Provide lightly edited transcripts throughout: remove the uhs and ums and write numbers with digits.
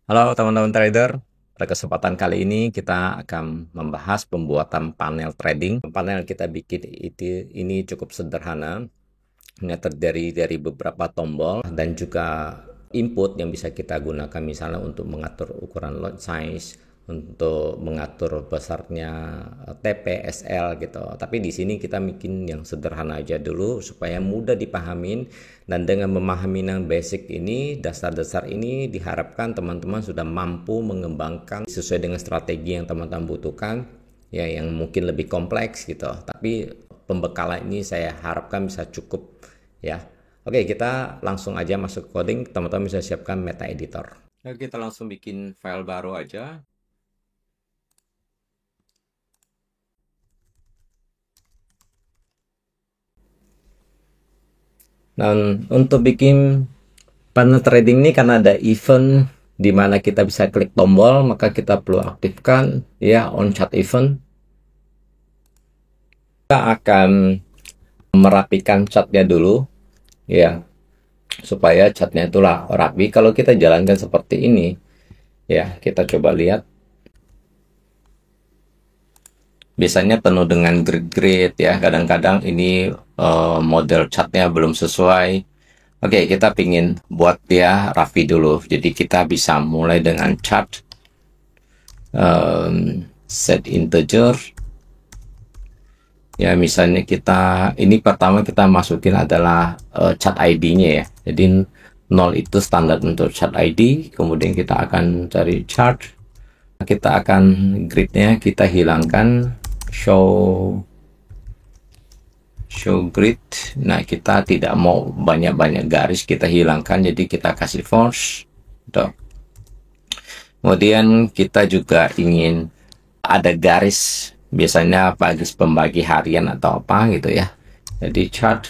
Halo teman-teman trader, pada kesempatan kali ini kita akan membahas pembuatan panel trading. Panel yang kita bikin ini cukup sederhana, hanya terdiri dari beberapa tombol dan juga input yang bisa kita gunakan misalnya untuk mengatur ukuran lot size, untuk mengatur besarnya TP, SL gitu. Tapi di sini kita bikin yang sederhana aja dulu supaya mudah dipahamin, dan dengan memahami yang basic ini, dasar-dasar ini, diharapkan teman-teman sudah mampu mengembangkan sesuai dengan strategi yang teman-teman butuhkan, ya, yang mungkin lebih kompleks gitu. Tapi pembekalan ini saya harapkan bisa cukup, ya. Oke, kita langsung aja masuk coding. Teman-teman bisa siapkan meta editor. Oke, kita langsung bikin file baru aja. Dan untuk bikin panel trading ini, karena ada event di mana kita bisa klik tombol, maka kita perlu aktifkan ya on chart event. Kita akan merapikan chartnya dulu ya, supaya chartnya itulah rapi. Kalau kita jalankan seperti ini ya, kita coba lihat, biasanya penuh dengan grid-grid ya. Kadang-kadang ini model chartnya belum sesuai. Oke, kita pingin buat dia rapi dulu. Jadi kita bisa mulai dengan chart, set integer. Ya, misalnya kita, ini pertama kita masukin adalah chart ID-nya ya. Jadi 0 itu standar untuk chart ID. Kemudian kita akan cari chart. Kita akan grid-nya kita hilangkan, show grid. Nah, kita tidak mau banyak-banyak garis, kita hilangkan, jadi kita kasih force tuh. Kemudian kita juga ingin ada garis, biasanya garis pembagi harian atau apa gitu ya. Jadi chart,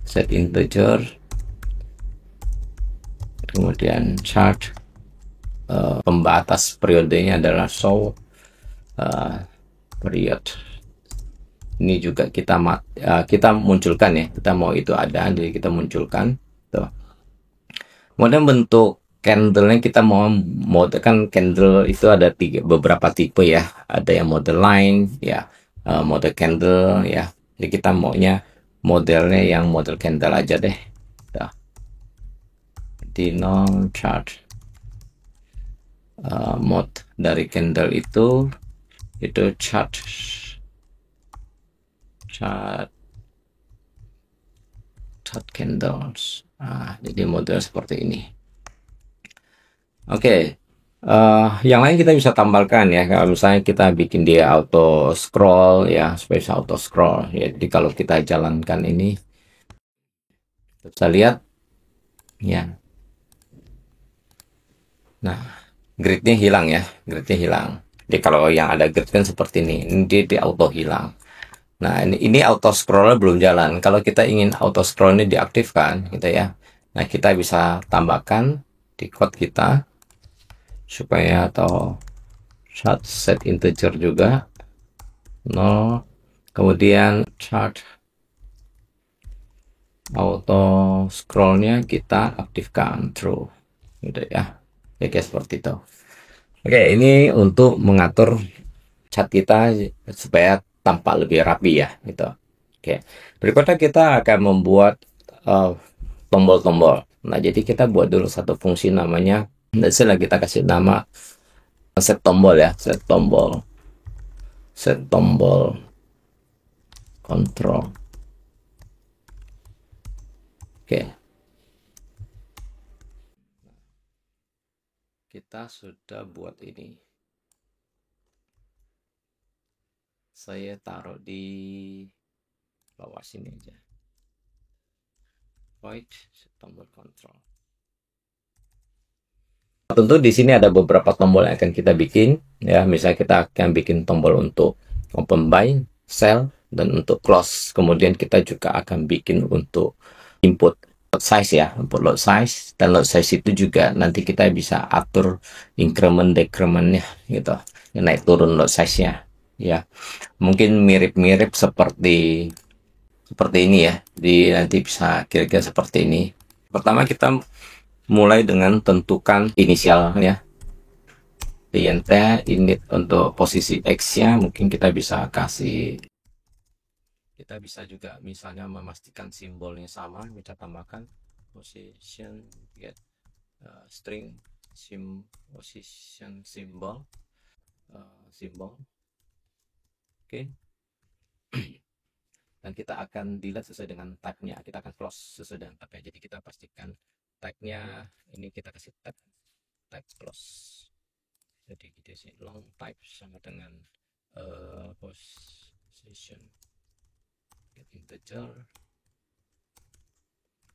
set integer, kemudian chart, pembatas periodenya adalah show period. Ini juga kita munculkan ya, kita mau itu ada, jadi kita munculkan tuh. Kemudian bentuk candle-nya kita mau mode, kan candle itu ada beberapa tipe ya, ada yang model line ya, mode candle ya. Jadi kita maunya modelnya yang model candle aja deh tuh. Di non chart mode dari candle itu chart candles. Jadi model seperti ini. Oke, yang lain kita bisa tambahkan ya. Kalau misalnya kita bikin dia auto scroll ya, supaya bisa auto scroll ya. Jadi kalau kita jalankan ini, bisa lihat ya. Nah, gridnya hilang ya, gridnya hilang. Jadi kalau yang ada grid kan seperti ini dia di auto hilang. Nah, ini auto scroll belum jalan. Kalau kita ingin auto scroll ini diaktifkan gitu ya. Nah, kita bisa tambahkan di code kita supaya, atau set integer juga 0. Kemudian chart auto scrollnya kita aktifkan true gitu ya. Oke, seperti itu. Oke, ini untuk mengatur chart kita supaya tampak lebih rapi ya gitu. Oke, berikutnya kita akan membuat tombol-tombol. Nah, jadi kita buat dulu satu fungsi namanya, dan kita kasih nama set tombol ya, set tombol control. Oke, kita sudah buat ini. Saya taruh di bawah sini aja. Void set tombol control. Tentu di sini ada beberapa tombol yang akan kita bikin ya. Misalnya kita akan bikin tombol untuk open buy, sell, dan untuk close. Kemudian kita juga akan bikin untuk input lot size ya, input lot size, dan lot size itu juga nanti kita bisa atur increment decrementnya gitu, naik turun lot size nya ya. Mungkin mirip-mirip seperti ini ya, di nanti bisa kira-kira seperti ini. Pertama kita mulai dengan tentukan inisial ya. INT init untuk posisi X-nya mungkin kita bisa kasih, kita bisa juga misalnya memastikan simbolnya sama, kita tambahkan position get string position symbol simbol. Oke. Dan kita akan delete sesuai dengan type-nya, kita akan close sesuai dengan type-nya. Jadi kita pastikan type-nya ini kita kasih type close. Jadi kita sih long type sama dengan position get integer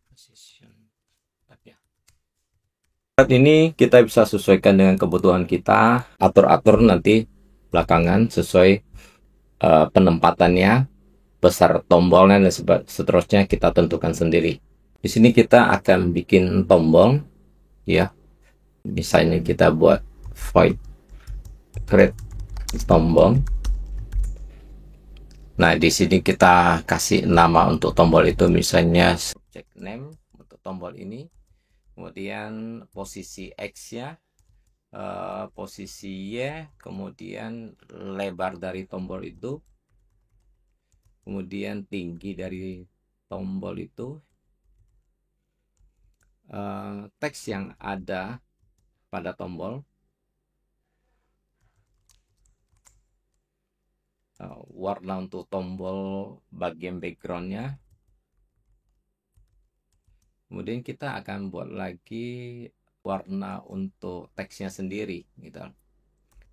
position type-nya. Saat ini kita bisa sesuaikan dengan kebutuhan kita, atur-atur nanti belakangan sesuai penempatannya, besar tombolnya dan seterusnya kita tentukan sendiri. Di sini kita akan bikin tombol, ya. Misalnya kita buat void create tombol. Nah, di sini kita kasih nama untuk tombol itu, misalnya subject name untuk tombol ini. Kemudian posisi X-nya, posisi Y, kemudian lebar dari tombol itu, kemudian tinggi dari tombol itu, teks yang ada pada tombol, warna untuk tombol bagian backgroundnya. Kemudian kita akan buat lagi warna untuk teksnya sendiri gitu.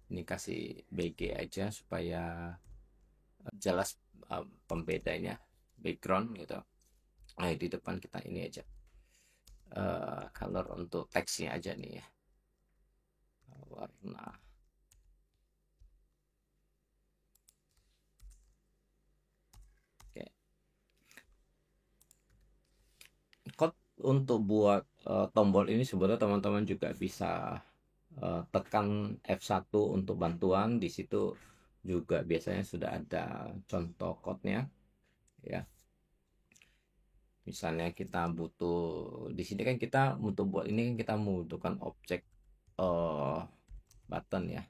Ini kasih BG aja supaya jelas pembedanya background gitu. Nah, di depan kita ini aja color untuk teksnya aja nih ya, warna. Oke. Code untuk buat tombol ini sebenarnya teman-teman juga bisa tekan F1 untuk bantuan. Di situ juga biasanya sudah ada contoh code-nya ya. Misalnya kita butuh, di sini kan kita untuk buat ini kita membutuhkan objek button ya.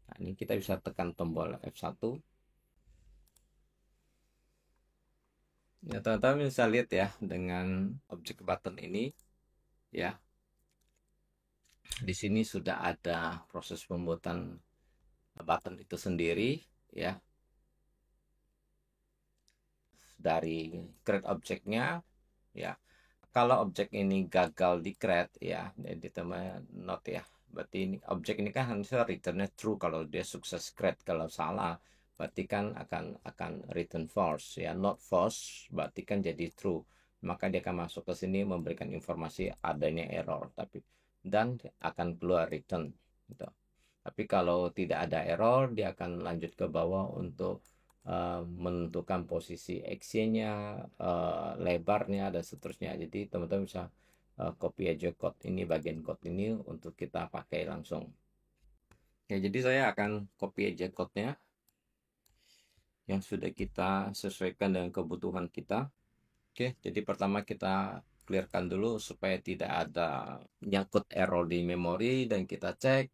Nah, ini kita bisa tekan tombol F1. Ya, teman-teman bisa lihat ya dengan objek button ini ya. Di sini sudah ada proses pembuatan button itu sendiri ya. Dari create objeknya ya. Kalau objek ini gagal di create ya, jadi teman note ya. Berarti ini objek ini kan harusnya returnnya true kalau dia sukses create. Kalau salah berarti kan akan return false ya, not false berarti kan jadi true. Maka dia akan masuk ke sini memberikan informasi adanya error, tapi dan akan keluar return gitu. Tapi kalau tidak ada error, dia akan lanjut ke bawah untuk menentukan posisi X-nya, lebarnya dan seterusnya. Jadi teman-teman bisa copy aja code ini, bagian code ini untuk kita pakai langsung. Ya, jadi saya akan copy aja code-nya yang sudah kita sesuaikan dengan kebutuhan kita. Oke, jadi pertama kita clearkan dulu supaya tidak ada nyangkut error di memori, dan kita cek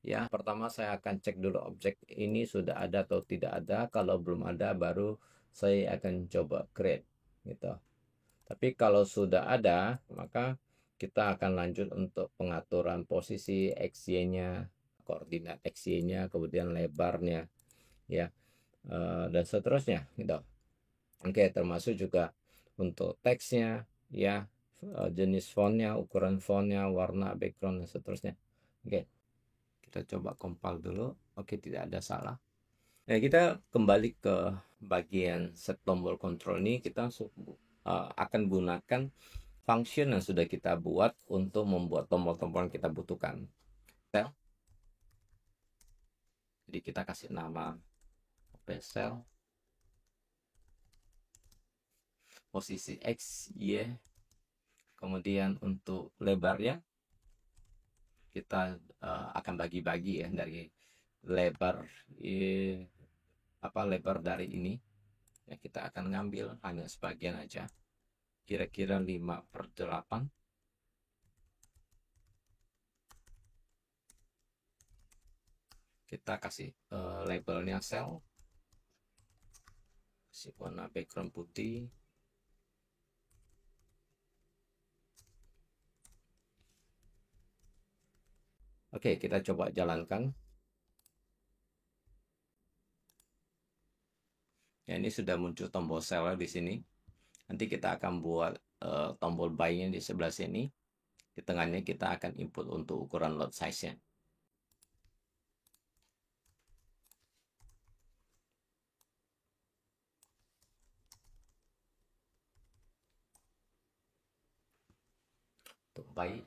ya. Pertama saya akan cek dulu objek ini sudah ada atau tidak ada. Kalau belum ada baru saya akan coba create gitu. Tapi kalau sudah ada, maka kita akan lanjut untuk pengaturan posisi XY-nya, koordinat XY-nya, kemudian lebarnya ya, dan seterusnya gitu. Oke, termasuk juga untuk teksnya ya, jenis fontnya, ukuran fontnya, warna background dan seterusnya. Oke, kita coba compile dulu. Oke, tidak ada salah. Nah, kita kembali ke bagian set tombol control ini. Kita akan gunakan function yang sudah kita buat untuk membuat tombol-tombol yang kita butuhkan. Jadi kita kasih nama cell, posisi X, Y, kemudian untuk lebarnya kita akan bagi-bagi ya, dari lebar lebar dari ini ya, kita akan ngambil hanya sebagian aja, kira-kira 5/8. Kita kasih labelnya cell, kasih warna background putih. Oke, kita coba jalankan. Ya, ini sudah muncul tombol sell di sini. Nanti kita akan buat tombol buy-nya di sebelah sini. Di tengahnya kita akan input untuk ukuran lot size-nya. Untuk buy,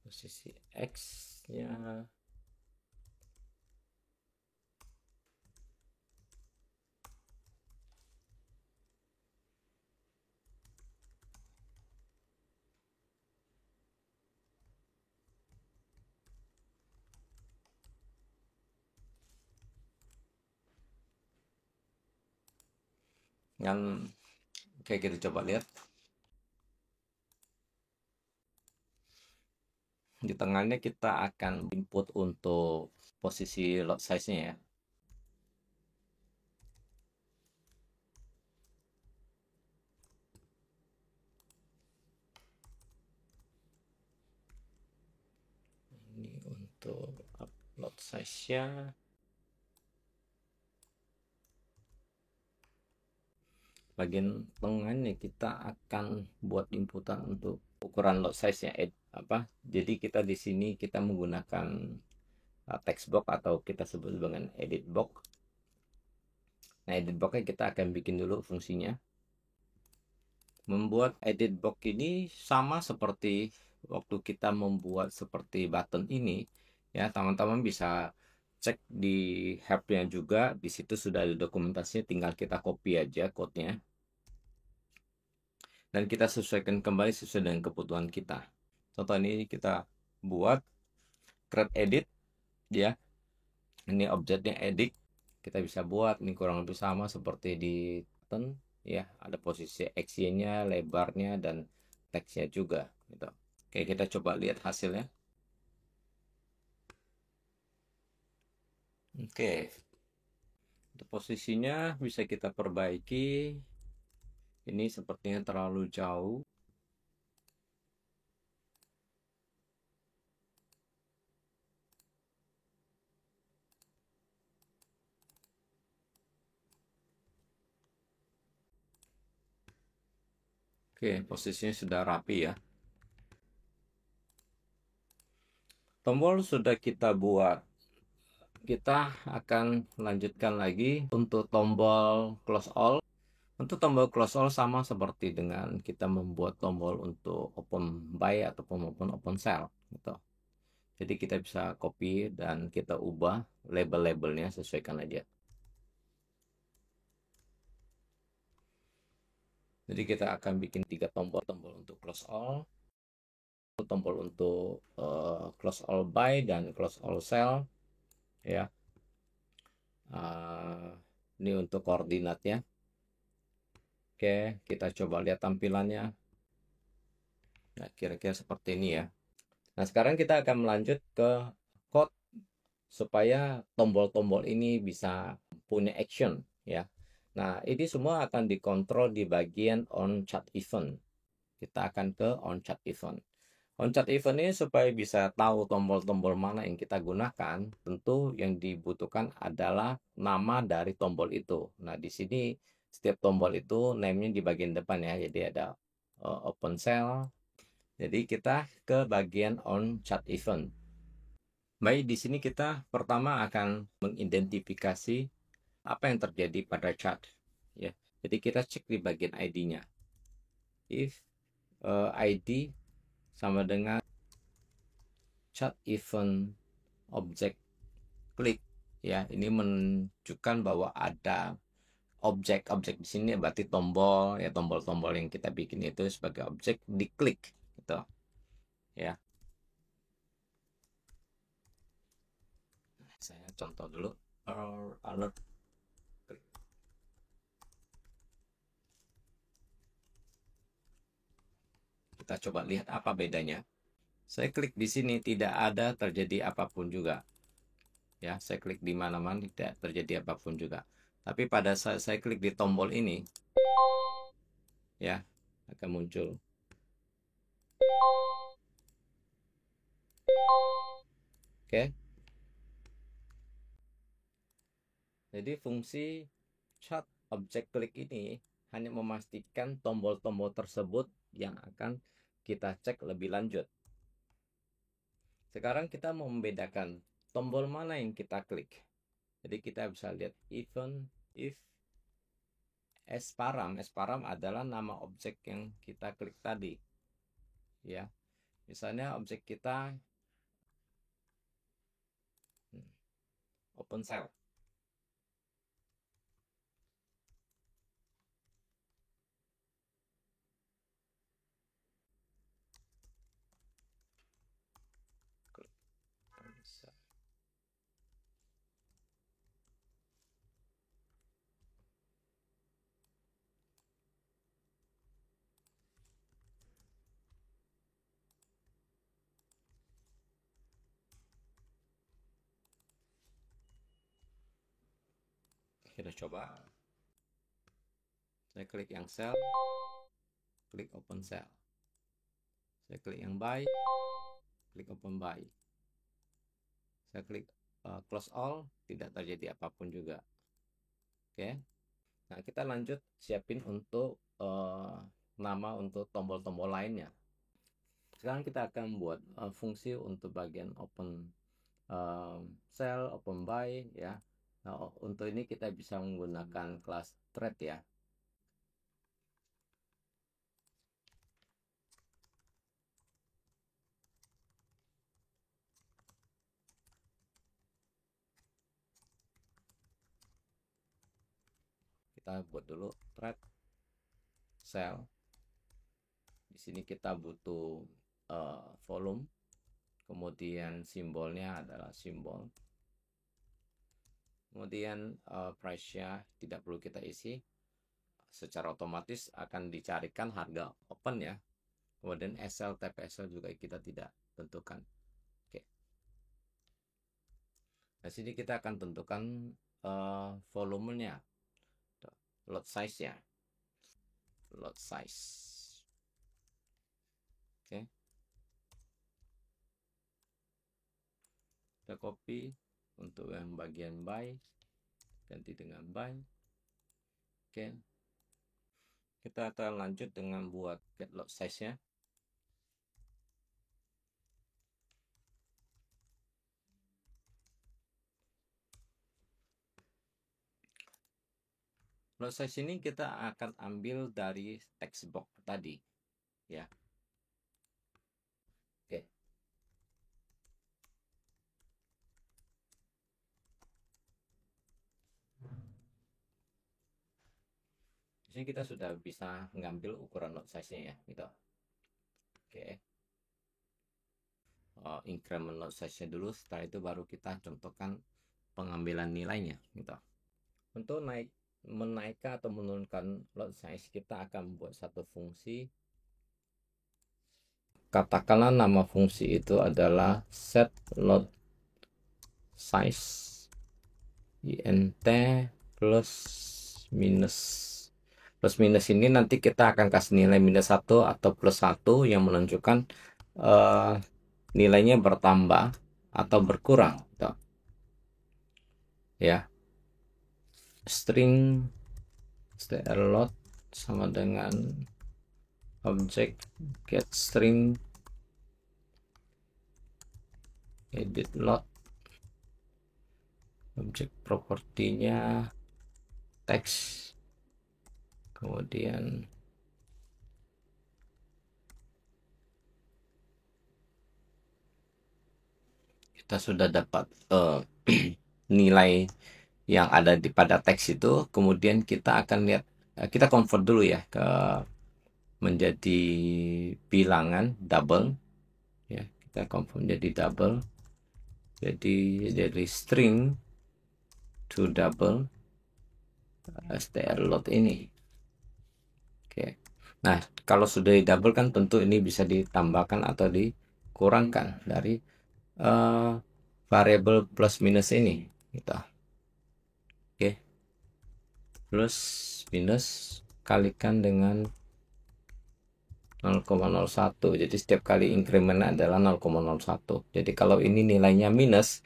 posisi X-nya kan. Oke, kita coba lihat. Di tengahnya kita akan input untuk posisi lot size-nya ya. Ini untuk lot size-nya. Bagian tengahnya kita akan buat inputan untuk ukuran lot size-nya. Jadi kita di sini kita menggunakan text box atau kita sebut dengan edit box. Nah, edit box-nya kita akan bikin dulu fungsinya. Membuat edit box ini sama seperti waktu kita membuat seperti button ini. Ya, teman-teman bisa cek di help-nya juga. Di situ sudah ada dokumentasinya, tinggal kita copy aja code-nya. Dan kita sesuaikan kembali sesuai dengan kebutuhan kita. Contoh ini kita buat create edit ya. Ini objeknya edit. Kita bisa buat ini kurang lebih sama seperti di button ya. Ada posisi X-nya, lebarnya dan teksnya juga gitu. Oke, kita coba lihat hasilnya. Oke. Untuk posisinya bisa kita perbaiki. Ini sepertinya terlalu jauh. Oke, posisinya sudah rapi ya. Tombol sudah kita buat. Kita akan lanjutkan lagi untuk tombol close all. Untuk tombol close all sama seperti dengan kita membuat tombol untuk open buy ataupun open sell gitu. Jadi kita bisa copy dan kita ubah label-labelnya, sesuaikan aja. Jadi kita akan bikin 3 tombol, tombol untuk close all, tombol untuk close all buy dan close all sell ya. Ini untuk koordinatnya. Oke, kita coba lihat tampilannya. Nah, kira-kira seperti ini ya. Nah, sekarang kita akan melanjut ke code supaya tombol-tombol ini bisa punya action ya. Nah, ini semua akan dikontrol di bagian on chat event. Kita akan ke on chat event. On chat event ini supaya bisa tahu tombol-tombol mana yang kita gunakan, tentu yang dibutuhkan adalah nama dari tombol itu. Nah, di sini setiap tombol itu name-nya di bagian depan ya. Jadi ada open cell. Jadi kita ke bagian on chat event. Baik, di sini kita pertama akan mengidentifikasi apa yang terjadi pada chat ya. Jadi kita cek di bagian ID-nya. If ID sama dengan chat event object click ya, ini menunjukkan bahwa ada objek di sini, berarti tombol ya, tombol-tombol yang kita bikin itu sebagai objek diklik gitu ya. Saya contoh dulu. alert. Kita coba lihat apa bedanya. Saya klik di sini tidak ada terjadi apapun juga. Ya, saya klik di mana-mana tidak terjadi apapun juga. Tapi pada saat saya klik di tombol ini, ya, akan muncul. Oke. Jadi fungsi chat object click ini hanya memastikan tombol-tombol tersebut yang akan kita cek lebih lanjut. Sekarang kita mau membedakan tombol mana yang kita klik. Jadi kita bisa lihat event if sparam. Sparam adalah nama objek yang kita klik tadi. Ya. Misalnya objek kita open cell. Kita coba. Saya klik yang cell, klik open cell. Saya klik yang buy, klik open buy. Saya klik close all, tidak terjadi apapun juga. Oke. Nah, kita lanjut siapin untuk nama untuk tombol-tombol lainnya. Sekarang kita akan buat fungsi untuk bagian open cell, open buy ya. Nah, untuk ini kita bisa menggunakan kelas thread ya. Kita buat dulu thread cell. Di sini kita butuh volume, kemudian simbolnya adalah simbol. Kemudian price-nya tidak perlu kita isi, secara otomatis akan dicarikan harga open ya. Kemudian SL, TPSL juga kita tidak tentukan. Oke. Nah, sini kita akan tentukan volumenya, lot size-nya, lot size. Oke. Kita copy untuk yang bagian buy, ganti dengan buy. Oke. Kita akan lanjut dengan buat get lot size-nya. Lot size ini kita akan ambil dari text box tadi, ya. Oke. Di sini kita sudah bisa mengambil ukuran lot size-nya ya, gitu. Oke. Increment lot size-nya dulu, setelah itu baru kita contohkan pengambilan nilainya, gitu. Untuk menaikkan atau menurunkan lot size, kita akan buat satu fungsi. Katakanlah nama fungsi itu adalah set lot size int plus minus. Plus minus ini nanti kita akan kasih nilai minus 1 atau plus 1 yang menunjukkan nilainya bertambah atau berkurang, gitu. Ya. String strload sama dengan objek get string edit load, objek propertinya text, kemudian kita sudah dapat nilai yang ada di pada teks itu. Kemudian kita akan lihat, kita convert dulu ya ke menjadi bilangan double ya. Kita convert menjadi double, jadi dari string to double str load ini. Oke. Nah, kalau sudah di double kan tentu ini bisa ditambahkan atau dikurangkan dari variabel plus minus ini gitu. Oke. Plus minus kalikan dengan 0,01. Jadi setiap kali increment adalah 0,01. Jadi kalau ini nilainya minus,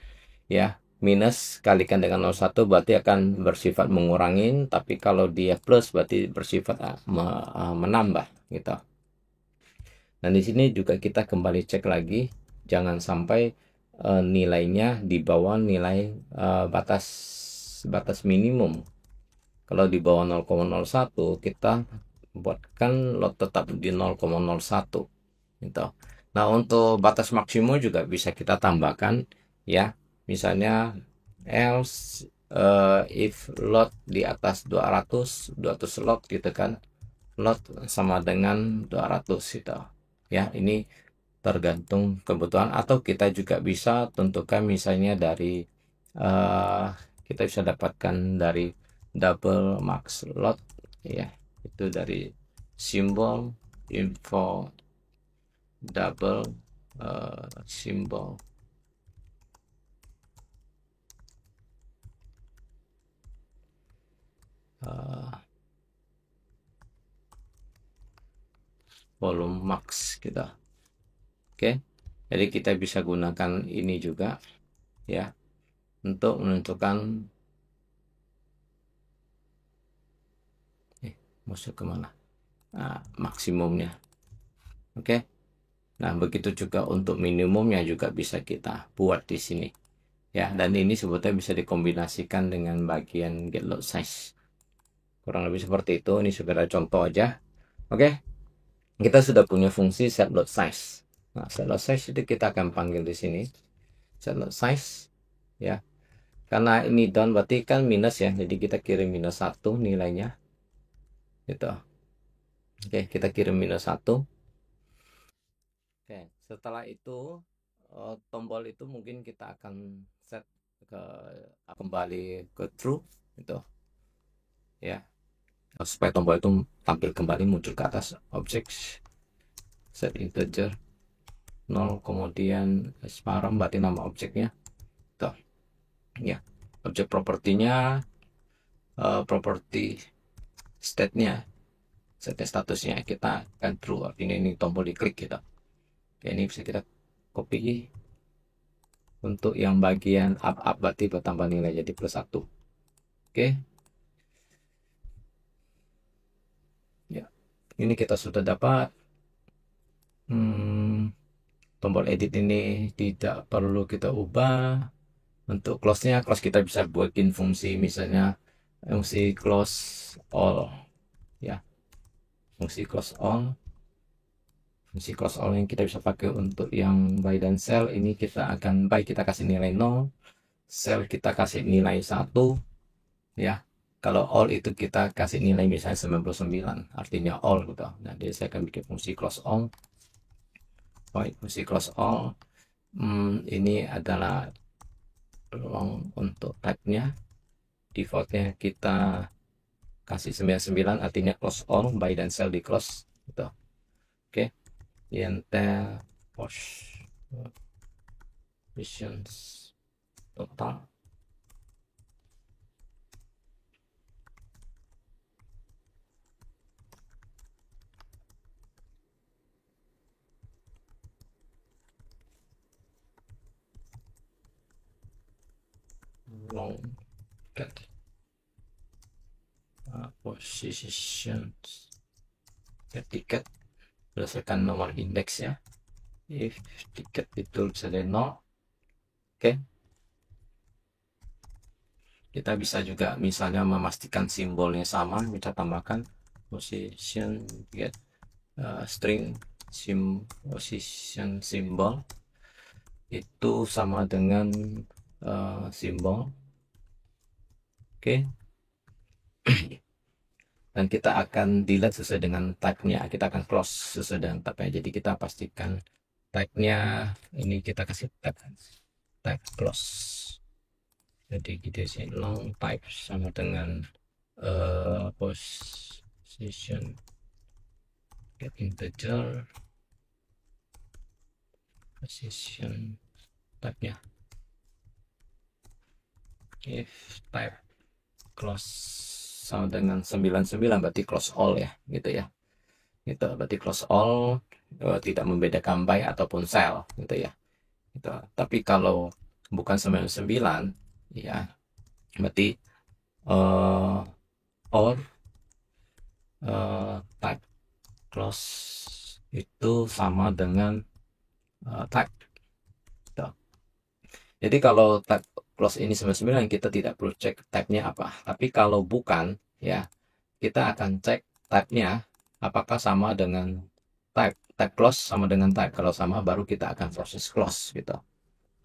ya minus kalikan dengan 0,1 berarti akan bersifat mengurangi, tapi kalau dia plus berarti bersifat menambah gitu. Nah, di sini juga kita kembali cek lagi, jangan sampai nilainya di bawah nilai batas minimum. Kalau di bawah 0,01 kita buatkan load tetap di 0,01 gitu. Nah, untuk batas maksimum juga bisa kita tambahkan ya. Misalnya else if load di atas 200 load gitu kan. Load sama dengan 200 gitu. Ya, ini tergantung kebutuhan, atau kita juga bisa tentukan misalnya dari kita bisa dapatkan dari double max load ya, itu dari simbol info double simbol volume max gitu. Oke, jadi kita bisa gunakan ini juga ya untuk menentukan masuk kemana maksimumnya. Oke. Nah, begitu juga untuk minimumnya juga bisa kita buat di sini. Ya, dan ini sebetulnya bisa dikombinasikan dengan bagian get load size. Kurang lebih seperti itu. Ini sekedar contoh aja. Oke. Kita sudah punya fungsi set load size. Nah, set load size itu kita akan panggil di sini. Set load size ya. Karena ini down berarti kan minus ya. Jadi kita kirim minus 1 nilainya. Gitu. Oke, kita kirim minus 1. Oke, setelah itu tombol itu mungkin kita akan set kembali ke true gitu ya, supaya tombol itu tampil kembali, muncul ke atas. Object set integer 0, kemudian separam berarti nama objeknya tuh ya. Objek propertinya property state-nya, set statusnya kita akan true, artinya ini tombol diklik gitu. Oke, ini bisa kita copy untuk yang bagian up berarti bertambah nilai jadi plus 1. Oke ya, ini kita sudah dapat tombol edit ini tidak perlu kita ubah. Untuk close-nya, close kita bisa buatin fungsi, misalnya fungsi close all ya, fungsi close all yang kita bisa pakai untuk yang buy dan sell. Ini kita akan buy, kita kasih nilai 0, sell kita kasih nilai 1 ya. Kalau all itu kita kasih nilai misalnya 99, artinya all gitu. Nah, jadi saya akan bikin fungsi close all. Fungsi close all ini adalah long untuk type-nya, defaultnya kita kasih 99, artinya close all, buy dan sell di close gitu. Oke, enter positions total long get positions get tiket berdasarkan nomor indeks ya. If tiket itu bisa dari 0. Oke, kita bisa juga misalnya memastikan simbolnya sama, kita tambahkan position get string position symbol itu sama dengan simbol. Oke. Dan kita akan delete sesuai dengan type-nya, kita akan close sesuai dengan type-nya. Jadi kita pastikan type-nya ini kita kasih type close Jadi kita sini long type sama dengan position get integer position type nya if type close sama dengan 99 berarti close all ya gitu ya, gitu berarti close all, tidak membedakan by ataupun cell gitu ya gitu. Tapi kalau bukan 99 ya berarti all type close itu sama dengan type gitu. Jadi kalau type close ini 99 kita tidak perlu cek type-nya apa. Tapi kalau bukan ya kita akan cek type-nya apakah sama dengan type close sama dengan type. Kalau sama baru kita akan proses close gitu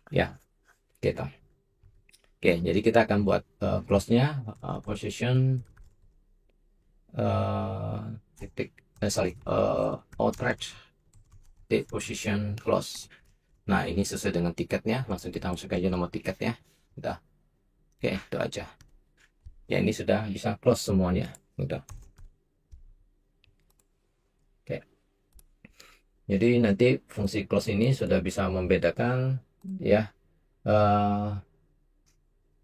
ya gitu. Oke, jadi kita akan buat close-nya position titik outright position close. Nah, ini sesuai dengan tiketnya, langsung kita masuk aja nomor tiketnya. Udah. Oke, itu aja. Ya, ini sudah bisa close semuanya. Udah. Oke. Jadi nanti fungsi close ini sudah bisa membedakan ya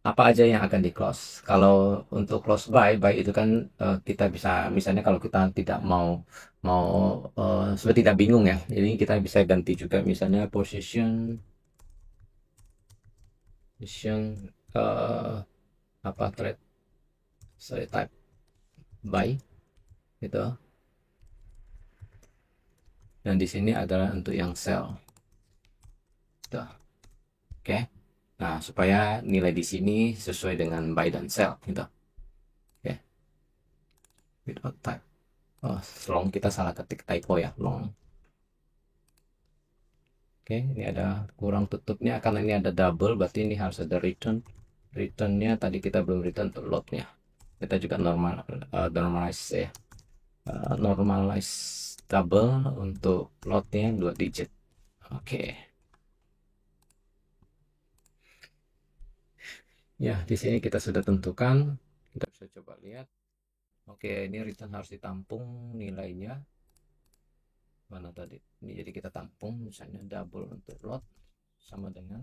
apa aja yang akan di close. Kalau untuk close by itu kan kita bisa misalnya kalau kita tidak mau mau seperti tidak bingung ya. Jadi kita bisa ganti juga misalnya position apa thread sorry type by gitu. Dan di sini adalah untuk yang cell. Gitu. Oke. Nah, supaya nilai di sini sesuai dengan by dan cell gitu. Oke. Without type. Oh, long kita salah ketik typo ya, long. Oke, ini ada kurang tutupnya karena ini ada double, berarti ini harus ada return. Returnnya tadi kita belum return untuk loadnya. Kita juga normalize ya. Normalize double untuk loadnya 2 digit. Oke. Ya, di sini kita sudah tentukan. Kita bisa coba lihat. Oke, ini return harus ditampung nilainya. Mana tadi? Ini jadi kita tampung misalnya double untuk load sama dengan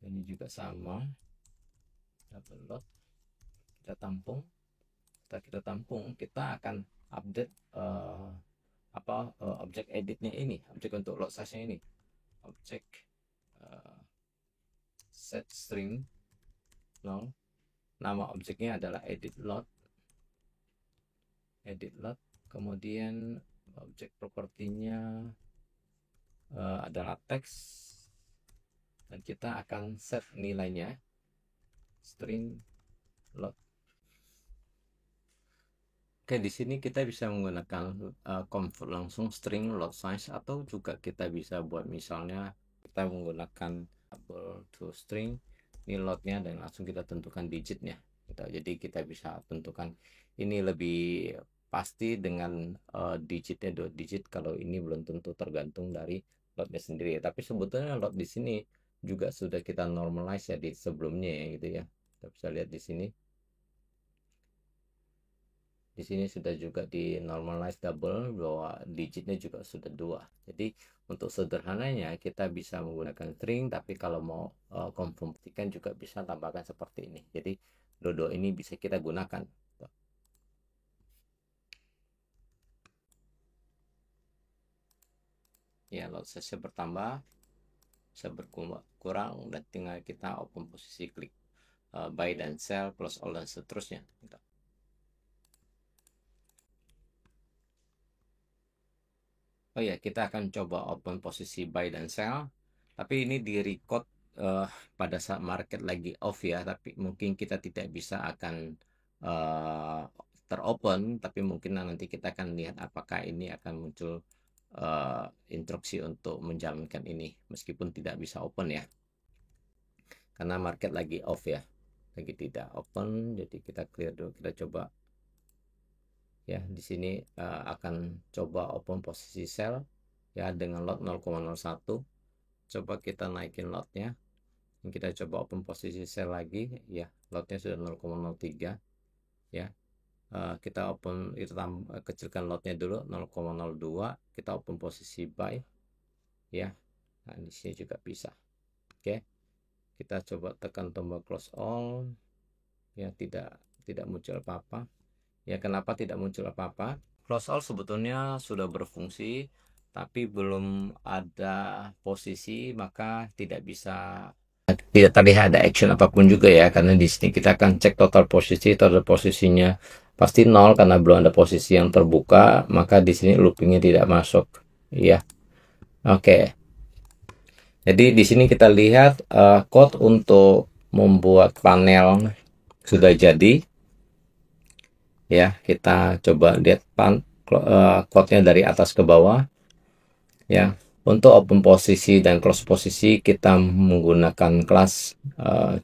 ini juga sama double load kita tampung. Setelah kita tampung kita akan update objek editnya ini, objek untuk load size nya ini, objek set string 0, nama objeknya adalah edit load, kemudian objek propertinya adalah text dan kita akan set nilainya string load. Oke, di sini kita bisa menggunakan convert langsung string load size atau juga kita bisa buat misalnya kita menggunakan double to string ini loadnya dan langsung kita tentukan digitnya gitu. Jadi kita bisa tentukan ini lebih pasti dengan digitnya 2 digit, kalau ini belum tentu tergantung dari loadnya sendiri. Tapi sebetulnya load di sini juga sudah kita normalize ya di sebelumnya ya gitu ya. Kita bisa lihat di sini. Di sini sudah juga di normalize double bahwa digitnya juga sudah 2. Jadi untuk sederhananya kita bisa menggunakan string, tapi kalau mau konfirmasikan juga bisa tambahkan seperti ini. Jadi dua ini bisa kita gunakan. Ya, load size bertambah, bisa berkurang dan tinggal kita open posisi klik by dan cell, close all dan seterusnya. Oh ya, kita akan coba open posisi buy dan sell. Tapi ini di record pada saat market lagi off ya. Tapi mungkin kita tidak bisa akan teropen. Tapi mungkin nanti kita akan lihat apakah ini akan muncul instruksi untuk menjalankan ini. Meskipun tidak bisa open ya. Karena market lagi off ya. Lagi tidak open. Jadi kita clear dulu. Kita coba. Ya, di sini akan coba open posisi sell ya dengan lot 0,01. Coba kita naikin lotnya Kita coba open posisi sell lagi ya, lotnya sudah 0,03 ya. Kita open itu kecilkan lotnya dulu 0,02, kita open posisi buy ya. Nah di sini juga bisa. Oke, kita coba tekan tombol close all ya, tidak muncul apa-apa ya. Kenapa tidak muncul apa-apa? Close all sebetulnya sudah berfungsi tapi belum ada posisi, maka tidak terlihat ada action apapun juga ya, karena di sini kita akan cek total posisi. Total posisinya pasti nol karena belum ada posisi yang terbuka, maka di sini loopingnya tidak masuk ya. Oke, jadi di sini kita lihat code untuk membuat panel sudah jadi ya. Kita coba lihat code-nya dari atas ke bawah ya. Untuk open posisi dan close posisi kita menggunakan kelas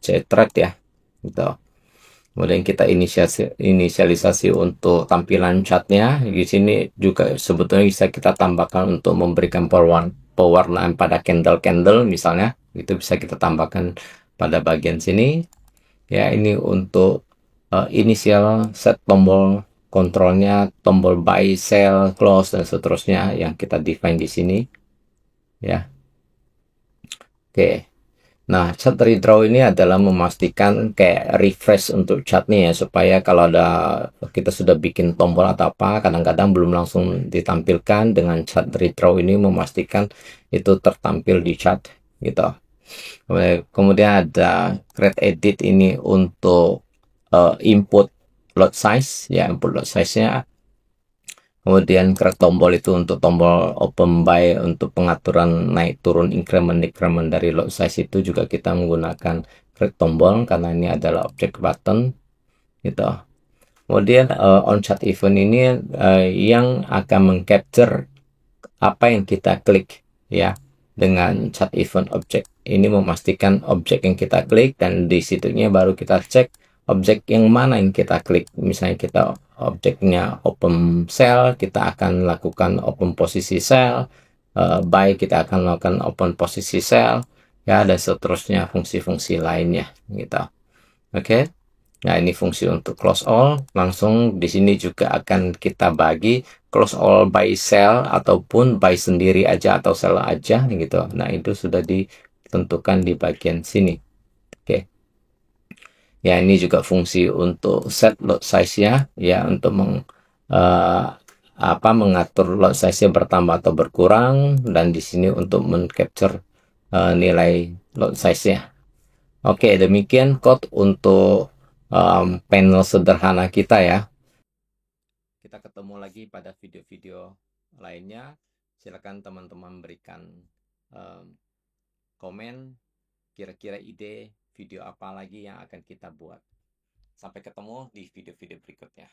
JTrade ya gitu. Kemudian kita inisialisasi untuk tampilan chartnya. Di sini juga sebetulnya bisa kita tambahkan untuk memberikan pewarnaan pada candle-candle misalnya. Itu bisa kita tambahkan pada bagian sini. Ya, ini untuk inisial set tombol kontrolnya, tombol buy, sell, close dan seterusnya yang kita define di sini. Ya, oke. Nah, chart redraw ini adalah memastikan kayak refresh untuk chart nih ya, supaya kalau ada kita sudah bikin tombol atau apa, kadang-kadang belum langsung ditampilkan. Dengan chart redraw ini memastikan itu tertampil di chart gitu. Kemudian ada create edit ini untuk input lot size ya, input lot size-nya. Kemudian create tombol itu untuk tombol open buy untuk pengaturan naik turun increment dari lot size. Itu juga kita menggunakan create tombol karena ini adalah object button gitu. Kemudian on chart event ini yang akan mengcapture apa yang kita klik ya. Dengan chart event object ini memastikan objek yang kita klik, dan di situnya baru kita cek objek yang mana yang kita klik. Misalnya kita objeknya open sell, kita akan lakukan open posisi sell, buy kita akan lakukan open posisi sell ya, dan seterusnya fungsi-fungsi lainnya gitu. Oke. Nah, ini fungsi untuk close all. Langsung di sini juga akan kita bagi close all by sell ataupun by sendiri aja atau sell aja gitu. Nah, itu sudah ditentukan di bagian sini. Oke. Ya, ini juga fungsi untuk set lot size-nya ya, untuk mengatur lot size-nya bertambah atau berkurang, dan di sini untuk mengcapture nilai lot size-nya. Oke, demikian code untuk panel sederhana kita ya. Kita ketemu lagi pada video-video lainnya. Silakan teman-teman berikan komen, kira-kira ide video apa lagi yang akan kita buat. Sampai ketemu di video-video berikutnya.